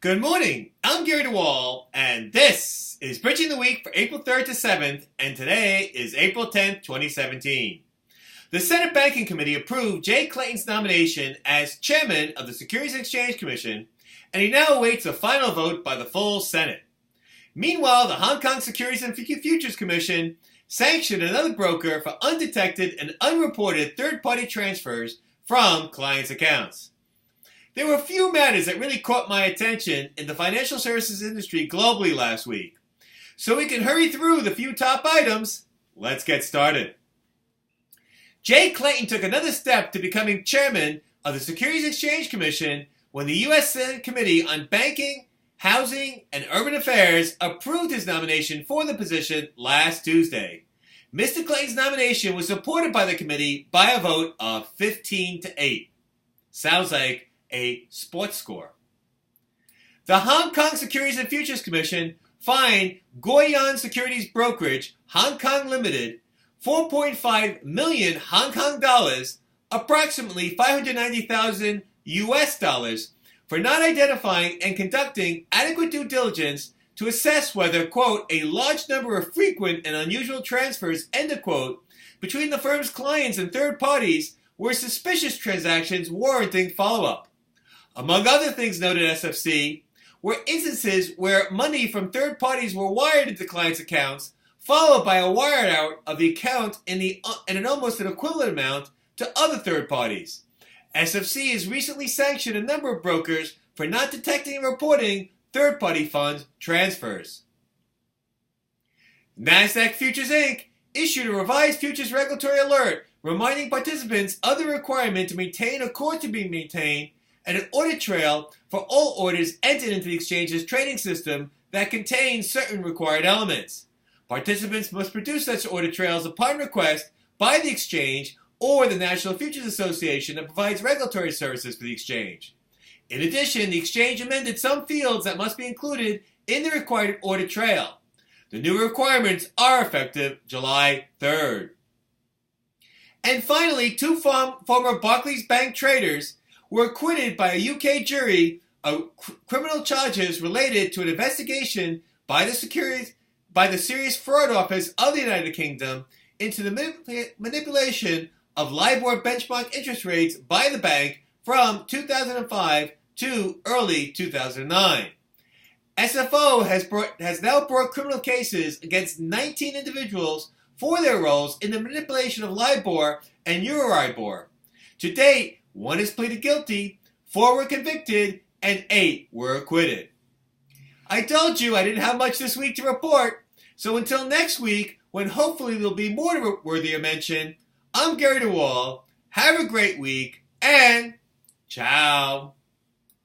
Good morning, I'm Gary DeWaal, and this is Bridging the Week for April 3rd to 7th, and today is April 10th, 2017. The Senate Banking Committee approved Jay Clayton's nomination as chairman of the Securities and Exchange Commission, and he now awaits a final vote by the full Senate. Meanwhile, the Hong Kong Securities and Futures Commission sanctioned another broker for undetected and unreported third-party transfers from clients' accounts. There were a few matters that really caught my attention in the financial services industry globally last week. So we can hurry through the few top items. Let's get started. Jay Clayton took another step to becoming chairman of the Securities and Exchange Commission when the U.S. Senate Committee on Banking, Housing, and Urban Affairs approved his nomination for the position last Tuesday. Mr. Clayton's nomination was supported by the committee by a vote of 15-8. Sounds like a sports score. The Hong Kong Securities and Futures Commission fined Guoyuan Securities Brokerage, Hong Kong Limited, 4.5 million Hong Kong dollars, approximately 590,000 US dollars, for not identifying and conducting adequate due diligence to assess whether, quote, a large number of frequent and unusual transfers, end of quote, between the firm's clients and third parties were suspicious transactions warranting follow-up. Among other things noted at SFC were instances where money from third parties were wired into clients' accounts, followed by a wire out of the account in an almost an equivalent amount to other third parties. SFC has recently sanctioned a number of brokers for not detecting and reporting third-party fund transfers. NASDAQ Futures Inc. issued a revised futures regulatory alert reminding participants of the requirement to maintain or cause to be maintained and an audit trail for all orders entered into the exchange's trading system that contain certain required elements. Participants must produce such audit trails upon request by the exchange or the National Futures Association that provides regulatory services for the exchange. In addition, the exchange amended some fields that must be included in the required audit trail. The new requirements are effective July 3rd. And finally, two former Barclays Bank traders were acquitted by a UK jury of criminal charges related to an investigation by the Serious Fraud Office of the United Kingdom into the manipulation of LIBOR benchmark interest rates by the bank from 2005 to early 2009. SFO has now brought criminal cases against 19 individuals for their roles in the manipulation of LIBOR and Euribor. To date, 1 has pleaded guilty, 4 were convicted, and 8 were acquitted. I told you I didn't have much this week to report, so until next week, when hopefully there'll be more worthy of mention, I'm Gary DeWaal. Have a great week, and ciao.